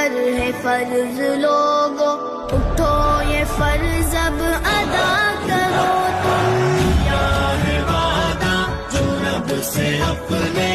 पर है फर्ज लोगो, उठो ये फर्ज अब अदा करो तुम। क्या है वादा जो रब से अपने